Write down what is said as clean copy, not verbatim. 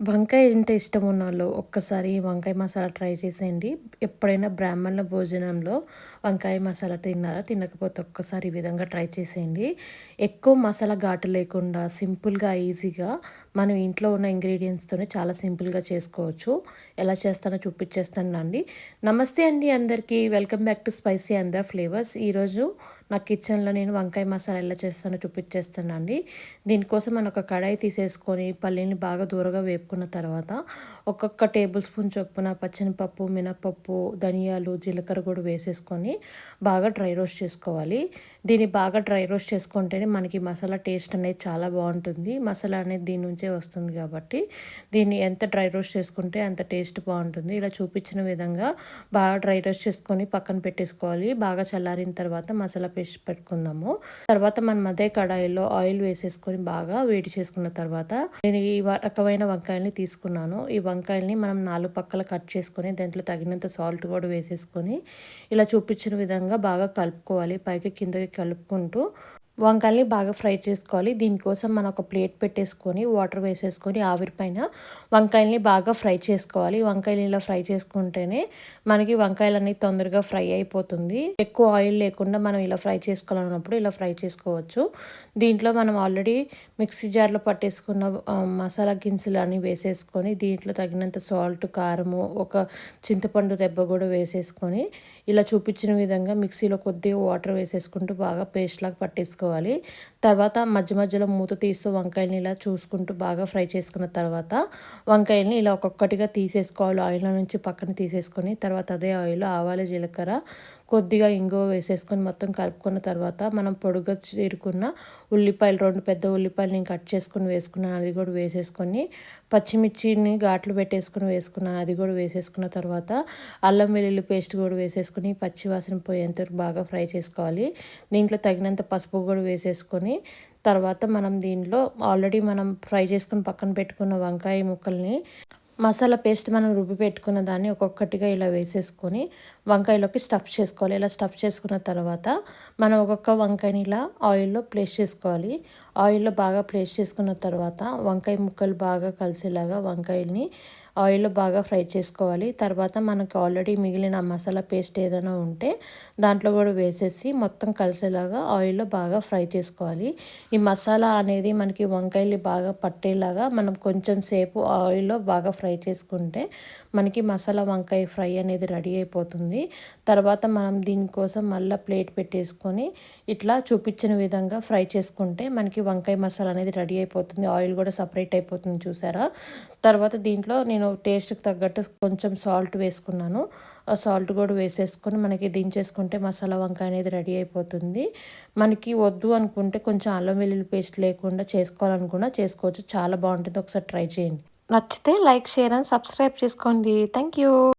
వంకాయ అంటే ఇష్టం ఉన్నోళ్ళు ఒక్కసారి వంకాయ మసాలా ట్రై చేసేయండి. ఎప్పుడైనా బ్రాహ్మణుల భోజనంలో వంకాయ మసాలా తిన్నారా? తినకపోతే ఒక్కసారి ఈ విధంగా ట్రై చేసేయండి. ఎక్కువ మసాలా ఘాటు లేకుండా సింపుల్‌గా, ఈజీగా మనం ఇంట్లో ఉన్న ఇంగ్రీడియెంట్స్‌తోనే చాలా సింపుల్‌గా చేసుకోవచ్చు. ఎలా చేస్తానో చూపించేస్తానండి. నమస్తే అండి అందరికీ. Welcome back to spicy Andhra flavours. ఈరోజు నా కిచెన్‌లో నేను వంకాయ మసాలా ఎలా చేస్తానో చూపించేస్తానండి. దీనికోసం మనం ఒక కడాయి తీసేసుకొని పల్లీని బాగా దూరగా వేపుకున్న తర్వాత ఒక్కొక్క టేబుల్ స్పూన్ చొప్పున పచ్చనిపప్పు, మినపప్పు, ధనియాలు, జీలకర్ర కూడా వేసేసుకొని బాగా డ్రై రోస్ట్ చేసుకోవాలి. దీన్ని బాగా డ్రై రోస్ట్ చేసుకుంటేనే మనకి మసాలా టేస్ట్ అనేది చాలా బాగుంటుంది. మసాలా అనేది దీని నుంచే వస్తుంది కాబట్టి దీన్ని ఎంత డ్రై రోస్ట్ చేసుకుంటే అంత టేస్ట్ బాగుంటుంది. ఇలా చూపించిన విధంగా బాగా డ్రై రోస్ట్ చేసుకొని పక్కన పెట్టేసుకోవాలి. బాగా చల్లారిన తర్వాత మసాలా పేస్ట్ పెట్టుకుందాము. తర్వాత మనం అదే కడాయిలో ఆయిల్ వేసేసుకొని బాగా వేడి చేసుకున్న తర్వాత నేను ఈ రకమైన వంకాయల్ని తీసుకున్నాను. ఈ వంకాయల్ని మనం 4 పక్కల కట్ చేసుకొని దాంట్లో తగినంత సాల్ట్ కూడా వేసేసుకొని ఇలా చూపించిన విధంగా బాగా కలుపుకోవాలి. పైకి కిందకి కలుపుకుంటూ వంకాయల్ని బాగా ఫ్రై చేసుకోవాలి. దీనికోసం మనం ఒక ప్లేట్ పెట్టేసుకొని వాటర్ వేసేసుకొని ఆవిరి పైన వంకాయల్ని బాగా ఫ్రై చేసుకోవాలి. వంకాయలు ఇలా ఫ్రై చేసుకుంటేనే మనకి వంకాయలు అనేది తొందరగా ఫ్రై అయిపోతుంది. ఎక్కువ ఆయిల్ లేకుండా మనం ఇలా ఫ్రై చేసుకోవాలన్నప్పుడు ఇలా ఫ్రై చేసుకోవచ్చు. దీంట్లో మనం ఆల్రెడీ మిక్సీ జార్లో పట్టేసుకున్న మసాలా దినుసులు అన్నీ వేసేసుకొని దీంట్లో తగినంత సాల్ట్, కారము, ఒక చింతపండు రెబ్బ కూడా వేసేసుకొని ఇలా చూపించిన విధంగా మిక్సీలో కొద్దిగా వాటర్ వేసేసుకుంటూ బాగా పేస్ట్ లాగా పట్టేసుకోవాలి. తర్వాత మధ్య మధ్యలో మూత తీస్తూ వంకాయలని ఇలా చూసుకుంటూ బాగా ఫ్రై చేసుకున్న తర్వాత వంకాయలని ఇలా ఒక్కొక్కటిగా తీసేసుకోవాలి. ఆయిల్లో నుంచి పక్కన తీసేసుకొని తర్వాత అదే ఆయిల్లో ఆవాలు, జీలకర్ర, కొద్దిగా ఇంగువ వేసేసుకొని మొత్తం కలుపుకున్న తర్వాత మనం పొడుగ్గా చీరుకున్న ఉల్లిపాయలు, 2 పెద్ద ఉల్లిపాయలు నేను కట్ చేసుకుని వేసుకున్నాను. అది కూడా వేసేసుకొని పచ్చిమిర్చిని ఘాట్లు పెట్టేసుకుని వేసుకున్నాను. అది కూడా వేసేసుకున్న తర్వాత అల్లం వెల్లుల్లి పేస్ట్ కూడా వేసేసుకొని పచ్చి వాసన పోయేంత వరకు బాగా ఫ్రై చేసుకోవాలి. దీంట్లో తగినంత పసుపు కూడా వేసేసుకొని తర్వాత మనం దీంట్లో ఆల్రెడీ మనం ఫ్రై చేసుకుని పక్కన పెట్టుకున్న వంకాయ ముక్కల్ని మసాలా పేస్ట్ మనం రుబ్బి పెట్టుకున్న దాన్ని ఒక్కొక్కటిగా ఇలా వేసేసుకొని వంకాయలోకి స్టఫ్ చేసుకోవాలి. ఇలా స్టఫ్ చేసుకున్న తర్వాత మనం ఒక్కొక్క వంకాయని ఇలా ఆయిల్లో ప్లేస్ చేసుకోవాలి. ఆయిల్లో బాగా ప్లేస్ చేసుకున్న తర్వాత వంకాయ ముక్కలు బాగా కలిసేలాగా వంకాయల్ని ఆయిల్లో బాగా ఫ్రై చేసుకోవాలి. తర్వాత మనకు ఆల్రెడీ మిగిలిన మసాలా పేస్ట్ ఏదైనా ఉంటే దాంట్లో కూడా వేసేసి మొత్తం కలిసేలాగా ఆయిల్లో బాగా ఫ్రై చేసుకోవాలి. ఈ మసాలా అనేది మనకి వంకాయలు బాగా పట్టేలాగా మనం కొంచెం సేపు ఆయిల్లో బాగా ఫ్రై చేసుకుంటే మనకి మసాలా వంకాయ ఫ్రై అనేది రెడీ అయిపోతుంది. తర్వాత మనం దీనికోసం మళ్ళీ ప్లేట్ పెట్టేసుకొని ఇట్లా చూపించిన విధంగా ఫ్రై చేసుకుంటే మనకి వంకాయ మసాలా అనేది రెడీ అయిపోతుంది. ఆయిల్ కూడా సపరేట్ అయిపోతుంది చూసారా. తర్వాత దీంట్లో నేను టేస్ట్కి తగ్గట్టు కొంచెం సాల్ట్ వేసుకున్నాను. ఆ సాల్ట్ కూడా వేసేసుకొని మనకి దించేసుకుంటే మసాలా వంకాయ అనేది రెడీ అయిపోతుంది. మనకి వద్దు అనుకుంటే కొంచెం అల్లం వెల్లుల్లి పేస్ట్ లేకుండా చేసుకోవాలనుకున్నా చేసుకోవచ్చు. చాలా బాగుంటుంది. ఒకసారి ట్రై చేయండి. నచ్చితే లైక్, షేర్ అండ్ సబ్స్క్రైబ్ చేసుకోండి. Thank you.